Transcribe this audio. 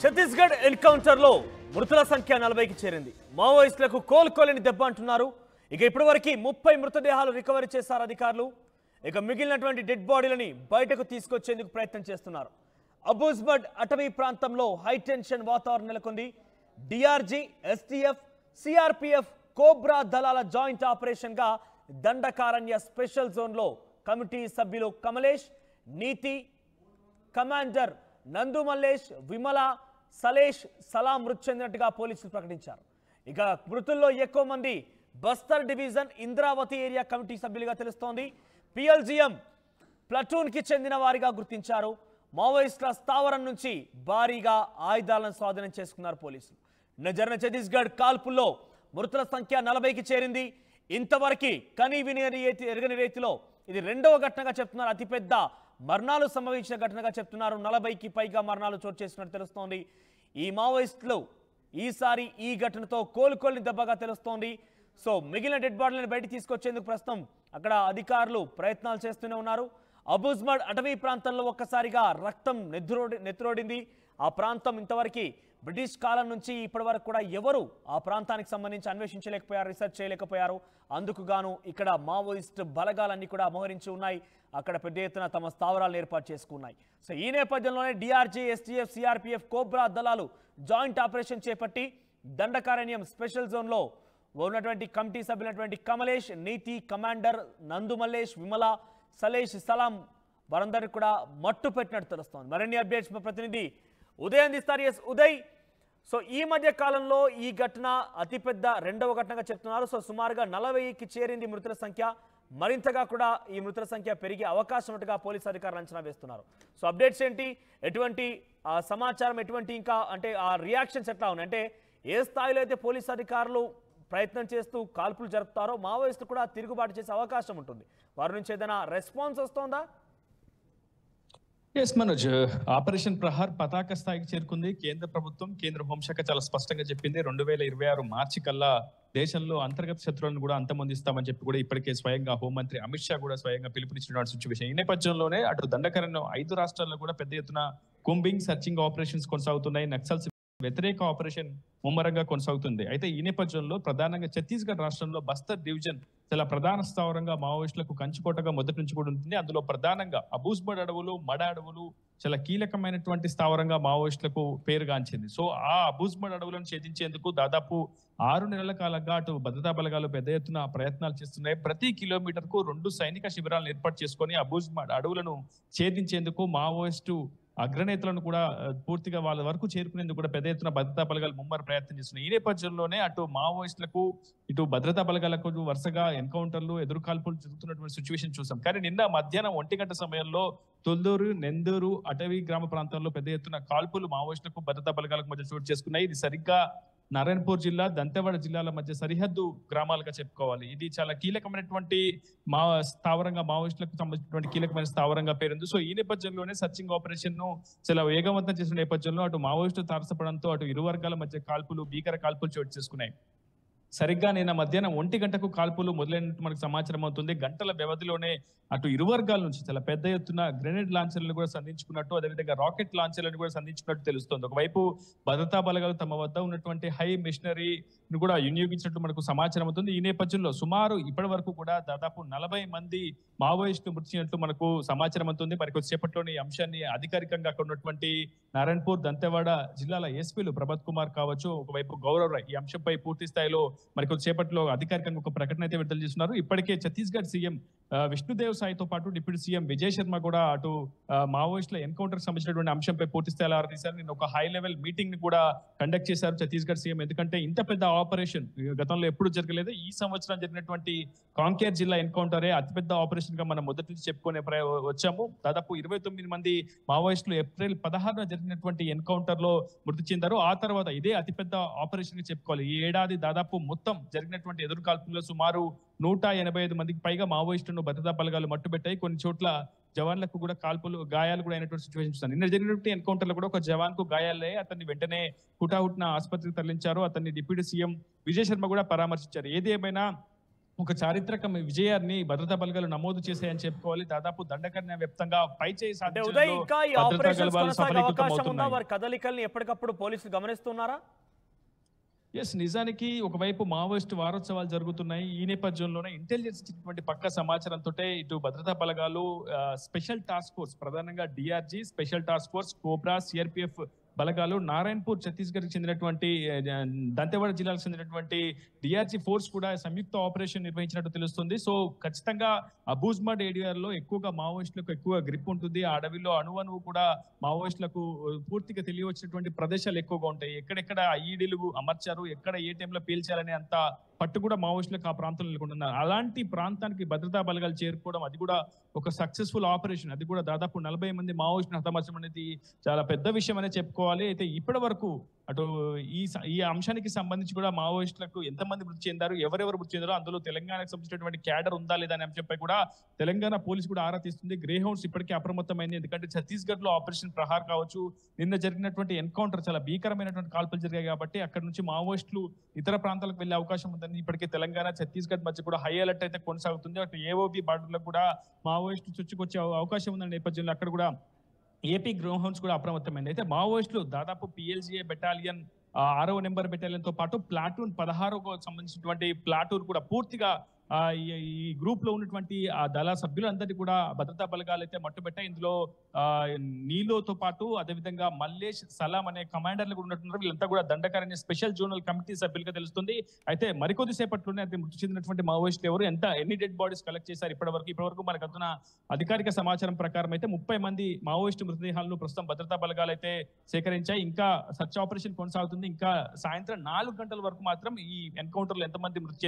ఛత్తీస్గఢ్ ఎన్కౌంటర్లో మృతుల సంఖ్య 40కి చేరింది. మావోయిస్టులకు కోలుకోలేని దెబ్బ అంటున్నారు. ఇక ఇప్పటివరకు 30 మృతదేహాలు రికవరీ చేశారు అధికారులు. ఇక మిగిలినటువంటి డెడ్ బాడీలని బయటకు తీసుకొచ్చేందుకు ప్రయత్నం చేస్తున్నారు. అబూజ్బడ్ అటవీ ప్రాంతంలో హై టెన్షన్ వాతావరణం నెలకొంది. డిఆర్జీ, ఎస్టీఎఫ్, సిఆర్పిఎఫ్, కోబ్రా దళాల జాయింట్ ఆపరేషన్ గా దండకారణ్య స్పెషల్ జోన్లో కమిటీ సభ్యులు కమలేష్, నీతి, కమాండర్ నందు మల్లేష్, విమల, సలేష్, సలాం మృతి చెందినట్టుగా పోలీసులు ప్రకటించారు. ఇక మృతుల్లో ఎక్కువ మంది Bastar division Indravati area committee సభ్యులుగా తెలుస్తోంది. పిఎల్జిఎం ప్లటూన్కి చెందిన వారిగా గుర్తించారు. మావోయిస్టుల స్థావరం నుంచి భారీగా ఆయుధాలను స్వాధీనం చేసుకున్నారు పోలీసులు. జరిగిన ఛత్తీస్గఢ్ కాల్పుల్లో మృతుల సంఖ్య 40కి చేరింది. ఇంతవరకు కనీ విని ఎరగని రీతిలో ఇది రెండవ ఘటనగా చెప్తున్నారు. అతిపెద్ద మరణాలు సంభవించిన ఘటనగా చెప్తున్నారు. 40కి పైగా మరణాలు చోటు చేసినట్టు తెలుస్తోంది. ఈ మావోయిస్టులు ఈసారి ఈ ఘటనతో కోలుకోలేని దెబ్బగా తెలుస్తోంది. సో మిగిలిన డెడ్ బాడీలను బయట తీసుకొచ్చేందుకు ప్రస్తుతం అక్కడ అధికారులు ప్రయత్నాలు చేస్తూనే ఉన్నారు. అబూజ్బడ్ అటవీ ప్రాంతంలో ఒక్కసారిగా రక్తం నెత్తురోడింది. ఆ ప్రాంతం ఇంతవరకు బ్రిటిష్ కాలం నుంచి ఇప్పటి వరకు కూడా ఎవరు ఆ ప్రాంతానికి సంబంధించి అన్వేషించలేకపోయారు, రీసెర్చ్ చేయలేకపోయారు. అందుకు గాను ఇక్కడ మావోయిస్ట్ బలగాలన్నీ కూడా మోహరించి ఉన్నాయి. అక్కడ పెద్ద ఎత్తున తమ స్థావరాలను ఏర్పాటు చేసుకున్నాయి. సో ఈ నేపథ్యంలోనే డిఆర్జీ, ఎస్టీఎఫ్, సిఆర్పిఎఫ్, కోబ్రా దళాలు జాయింట్ ఆపరేషన్ చేపట్టి దండకారణ్యం స్పెషల్ జోన్లో ఉన్నటువంటి కమిటీ సభ్యులైనటువంటి కమలేష్, నీతి, కమాండర్ నందు మల్లేష్, విమల, సలేష్, సలాం వారందరినీ కూడా మట్టు పెట్టినట్టు తెలుస్తోంది. మరిన్ని అప్డేట్స్ మా ప్రతినిధి ఉదయ్ అందిస్తారు. ఎస్ ఉదయ్, సో ఈ మధ్య కాలంలో ఈ ఘటన అతిపెద్ద రెండవ ఘటనగా చెప్తున్నారు. సో సుమారుగా 40కి చేరింది మృతుల సంఖ్య. మరింతగా కూడా ఈ మృతుల సంఖ్య పెరిగే అవకాశం ఉన్నట్టుగా పోలీసు అధికారులు అంచనా వేస్తున్నారు. సో అప్డేట్స్ ఏంటి, ఎటువంటి సమాచారం, ఎటువంటి ఇంకా అంటే ఆ రియాక్షన్స్ ఎట్లా ఉన్నాయి, అంటే ఏ స్థాయిలో అయితే పోలీసు అధికారులు ప్రయత్నం చేస్తూ కాల్పులు జరుపుతారో మావోయిస్టులు కూడా తిరుగుబాటు చేసే అవకాశం ఉంటుంది. వారి నుంచి ఏదైనా రెస్పాన్స్ వస్తుందా? ఎస్ మనోజ్, ఆపరేషన్ ప్రహార్ పతాక స్థాయికి చేరుకుంది. కేంద్ర ప్రభుత్వం, కేంద్ర హోంశాఖ చాలా స్పష్టంగా చెప్పింది 2026 మార్చి కల్లా దేశంలో అంతర్గత శత్రువులను కూడా అంతమొందిస్తామని చెప్పి కూడా ఇప్పటికే స్వయంగా హోంమంత్రి అమిత్ షా కూడా స్వయంగా పిలుపునిచ్చిన సిచ్యువేషన్. ఈ నేపథ్యంలోనే అటు దండకారణ్యం 5 రాష్ట్రాల్లో కూడా పెద్ద ఎత్తున కూంబింగ్, సర్చింగ్ ఆపరేషన్స్ కొనసాగుతున్నాయి. నక్సల్స్ వ్యతిరేక ఆపరేషన్ ముమ్మరంగా కొనసాగుతుంది. అయితే ఈ నేపథ్యంలో ప్రధానంగా ఛత్తీస్గఢ్ రాష్ట్రంలో బస్తర్ డివిజన్ చాలా ప్రధాన స్థావరంగా మావోయిస్టులకు కంచుకోటగా మొదటి నుంచి కూడా ఉంటుంది. అందులో ప్రధానంగా అబూజ్బడ్ అడవులు, మడ అడవులు చాలా కీలకమైనటువంటి స్థావరంగా మావోయిస్టులకు పేరుగాంచింది. సో ఆ అబూజ్బడ్ అడవులను ఛేదించేందుకు దాదాపు 6 నెలల కాలంగా అటు భద్రతా బలగాలు పెద్ద ఎత్తున ప్రయత్నాలు చేస్తున్నాయి. ప్రతి కిలోమీటర్కు 2 సైనిక శిబిరాలను ఏర్పాటు చేసుకొని అబూజ్బడ్ అడవులను ఛేదించేందుకు మావోయిస్టు అగ్రనేతలను కూడా పూర్తిగా వాళ్ళ వరకు చేరుకునేందుకు కూడా పెద్ద ఎత్తున భద్రతా బలగాలు ముమ్మర ప్రయత్నం చేస్తున్నాయి. ఈ నేపథ్యంలోనే అటు మావోయిస్టులకు, ఇటు భద్రతా బలగాలకు వరుసగా ఎన్కౌంటర్లు, ఎదురుకాల్పులు జరుగుతున్నటువంటి సిచ్యువేషన్ చూసాం. కానీ నిన్న మధ్యాహ్నం 1 గంట సమయంలో తొల్లూరు, నెందూరు అటవీ గ్రామ ప్రాంతాల్లో పెద్ద ఎత్తున కాల్పులు మావోయిస్టులకు, భద్రతా బలగాలకు మధ్య చోటు చేసుకున్నాయి. ఇది సరిగ్గా నారాయణపూర్ జిల్లా, దంతెవాడ జిల్లాల మధ్య సరిహద్దు గ్రామాలుగా చెప్పుకోవాలి. ఇది చాలా కీలకమైనటువంటి స్థావరంగా, మావోయిస్టులకు సంబంధించినటువంటి కీలకమైన స్థావరంగా పేరుంది. సో ఈ నేపథ్యంలోనే సర్చింగ్ ఆపరేషన్ ను చాలా వేగవంతం చేసిన నేపథ్యంలో అటు మావోయిస్టులు తారసపడంతో అటు ఇరు వర్గాల మధ్య కాల్పులు, భీకర కాల్పులు చోటు చేసుకున్నాయి. సరిగ్గా నిన్న మధ్యాహ్నం 1 గంటకు కాల్పులు మొదలైనట్టు మనకు సమాచారం అవుతుంది. గంటల వ్యవధిలోనే అటు ఇరు వర్గాల నుంచి చాలా పెద్ద ఎత్తున గ్రెనేడ్ లాంచర్లను కూడా సంధించుకున్నట్టు, అదేవిధంగా రాకెట్ లాంచర్లను కూడా సంధించుకున్నట్టు తెలుస్తుంది. ఒకవైపు భద్రతా బలగాలు తమ వద్ద ఉన్నటువంటి హై మిషనరీని కూడా వినియోగించినట్టు మనకు సమాచారం అవుతుంది. ఈ నేపథ్యంలో సుమారు ఇప్పటి వరకు కూడా దాదాపు 40 మంది మావోయిస్టులు మృతి చెందినట్టు మనకు సమాచారం అవుతుంది. మరి కొద్దిసేపట్లోని ఈ అంశాన్ని అధికారికంగా అక్కడ ఉన్నటువంటి నారాయణపూర్, దంతెవాడ జిల్లాల ఎస్పీలు ప్రభత్ కుమార్ కావచ్చు, ఒకవైపు గౌరవ్ రాయ్ ఈ అంశంపై పూర్తి స్థాయిలో మరి కొద్దిసేపట్లో అధికారికంగా ఒక ప్రకటన అయితే విడుదల చేస్తున్నారు. ఇప్పటికే ఛత్తీస్గఢ్ సీఎం విష్ణుదేవ్ సాయితో పాటు డిప్యూటీ సీఎం విజయ్ శర్మ కూడా అటు మావోయిస్టుల ఎన్కౌంటర్ సంబంధించినటువంటి అంశంపై పూర్తి స్థాయిలో ఆరాధిస్తారు. నేను ఒక హై లెవెల్ మీటింగ్ ని కూడా కండక్ట్ చేశారు ఛత్తీస్గఢ్ సీఎం. ఎందుకంటే ఇంత పెద్ద ఆపరేషన్ గతంలో ఎప్పుడు జరగలేదు. ఈ సంవత్సరం జరిగినటువంటి కాంకేర్ జిల్లా ఎన్కౌంటరే అతిపెద్ద ఆపరేషన్ గా మనం మొదటి నుంచి చెప్పుకునే వచ్చాము. దాదాపు 29 మంది మావోయిస్టులు ఏప్రిల్ 16న జరిగినటువంటి ఎన్కౌంటర్ లో మృతి చెందారు. ఆ తర్వాత ఇదే అతిపెద్ద ఆపరేషన్ గా చెప్పుకోవాలి. ఈ ఏడాది దాదాపు మొత్తం జరిగినటువంటి ఎదురుకాల్పుల్లో సుమారు 185 మందికి పైగా మావోయిస్టులను భద్రతా బలగాలు మట్టుబెట్టాయి. కొన్ని చోట్ల జవాన్లకు కూడా గాయాలు కూడా అయినటువంటి సిచ్యువేషన్ చూస్తాను. నిన్న జరిగినటువంటి ఎన్కౌంటర్ లో కూడా ఒక జవాన్ కు గాయాలయ్యాయి. అతన్ని వెంటనే హుటాహుటిన ఆసుపత్రికి తరలించారు. అతన్ని డిప్యూటీ సీఎం విజయ్ శర్మ కూడా పరామర్శించారు. ఏది ఏమైనా ఒక చారిత్రక విజయాన్ని భద్రతా బలగాలు నమోదు చేశాయని చెప్పుకోవాలి. దాదాపు దండకర్ణ వ్యాప్తంగా పైచేయి అంటే ఉదయ్ సాధించడంలో ఇంకా ఈ భద్రతా ఆపరేషన్స్ బలగాలు కొనసాగే అవకాశం ఉందా? సఫలీకృతమవుతున్నాయి. వారి కదలికల్ని ఎప్పటికప్పుడు పోలీసులు గమనిస్తున్నారా? నిజానికి ఒకవైపు మావోయిస్టు వారోత్సవాలు జరుగుతున్నాయి. ఈ నేపథ్యంలోనే ఇంటెలిజెన్స్ ఇచ్చినటువంటి పక్క సమాచారంతో ఇటు భద్రతా బలగాలు స్పెషల్ టాస్క్ ఫోర్స్, ప్రధానంగా DRG, special task force, cobra, CRPF బలగాలు, నారాయణపూర్ ఛత్తీస్గఢ్ కి చెందినటువంటి దంతెవాడ జిల్లాకు చెందినటువంటి డిఆర్జీ ఫోర్స్ కూడా సంయుక్త ఆపరేషన్ నిర్వహించినట్టు తెలుస్తుంది. సో ఖచ్చితంగా అబూజ్మడ్ ఏరియాలో ఎక్కువగా మావోయిస్టులకు ఎక్కువ గ్రిప్ ఉంటుంది. ఆ అడవిలో అణువణువు కూడా మావోయిస్టులకు పూర్తిగా తెలియవచ్చినటువంటి ప్రదేశాలు ఎక్కువగా ఉంటాయి. ఎక్కడెక్కడ ఐఈడీలు అమర్చారు, ఎక్కడ ఏ టైంలో పేల్చాలనే అంత పట్టు కూడా మావోయిస్టులకు ఆ ప్రాంతంలో నెలకొంటున్నారు. అలాంటి ప్రాంతానికి భద్రతా బలగాలు చేరుకోవడం, అది కూడా ఒక సక్సెస్ఫుల్ ఆపరేషన్, అది కూడా దాదాపు 40 మంది మావోయిస్టులు హతమార్చడం అనేది చాలా పెద్ద విషయం అనే చెప్పుకోవాలి. అయితే ఇప్పటి వరకు అటు ఈ అంశానికి సంబంధించి కూడా మావోయిస్టులకు ఎంతమంది మృతి చెందారు, ఎవరెవరు మృతి చెందారో, అందులో తెలంగాణకు సంబంధించినటువంటి క్యాడర్ ఉందా లేదా అనే అంశంపై కూడా తెలంగాణ పోలీసు కూడా ఆరా తీస్తుంది. గ్రే హౌండ్స్ ఇప్పటికే అప్రమత్తమైంది. ఎందుకంటే ఛత్తీస్గఢ్ లో ఆపరేషన్ ప్రహార్ కావచ్చు, నిన్న జరిగినటువంటి ఎన్కౌంటర్ చాలా భీకరమైనటువంటి కాల్పులు జరిగాయి కాబట్టి అక్కడ నుంచి మావోయిస్టులు ఇతర ప్రాంతాలకు వెళ్లే అవకాశం ఉందని ఇప్పటికే తెలంగాణ, ఛత్తీస్గఢ్ మధ్య కూడా హై అలర్ట్ అయితే కొనసాగుతుంది. అటు ఏఓబి బార్డర్లో కూడా మావోయిస్టులు చొచ్చుకొచ్చే అవకాశం ఉందన్న నేపథ్యంలో అక్కడ కూడా ఏపీ గ్రౌండ్ హౌన్స్ కూడా అప్రమత్తమైంది. అయితే మావోయిస్టులు దాదాపు పిఎల్జిఏ బెటాలియన్ 6వ నెంబర్ బెటాలియన్ తో పాటు ప్లాటూన్ 16వ సంబంధించినటువంటి ప్లాటూన్ కూడా పూర్తిగా ఈ గ్రూప్ లో ఉన్నటువంటి ఆ దళ సభ్యులందరినీ కూడా భద్రతా బలగాలు అయితే మట్టుబెట్టాయి. ఇందులో నీలోతో పాటు అదేవిధంగా మల్లేష్, సలాం అనే కమాండర్లు కూడా ఉన్నట్టున్నారు. వీళ్ళంతా కూడా దండకారణ్య స్పెషల్ జోనల్ కమిటీ సభ్యులుగా తెలుస్తుంది. అయితే మరికొద్ది సేపట్లోనే అయితే మృతి చెందినటువంటి మావోయిస్టులు ఎవరు, ఎన్ని డెడ్ బాడీస్ కలెక్ట్ చేశారు ఇప్పటివరకు మనకు అందుతున్న అధికారిక సమాచారం ప్రకారం అయితే 30 మంది మావోయిస్టు మృతదేహాలను ప్రస్తుతం భద్రతా బలగాలు అయితే సేకరించాయి. ఇంకా సర్చ్ ఆపరేషన్ కొనసాగుతుంది. ఇంకా సాయంత్రం 4 గంటల వరకు మాత్రం ఈ ఎన్కౌంటర్ లో ఎంతమంది మృతి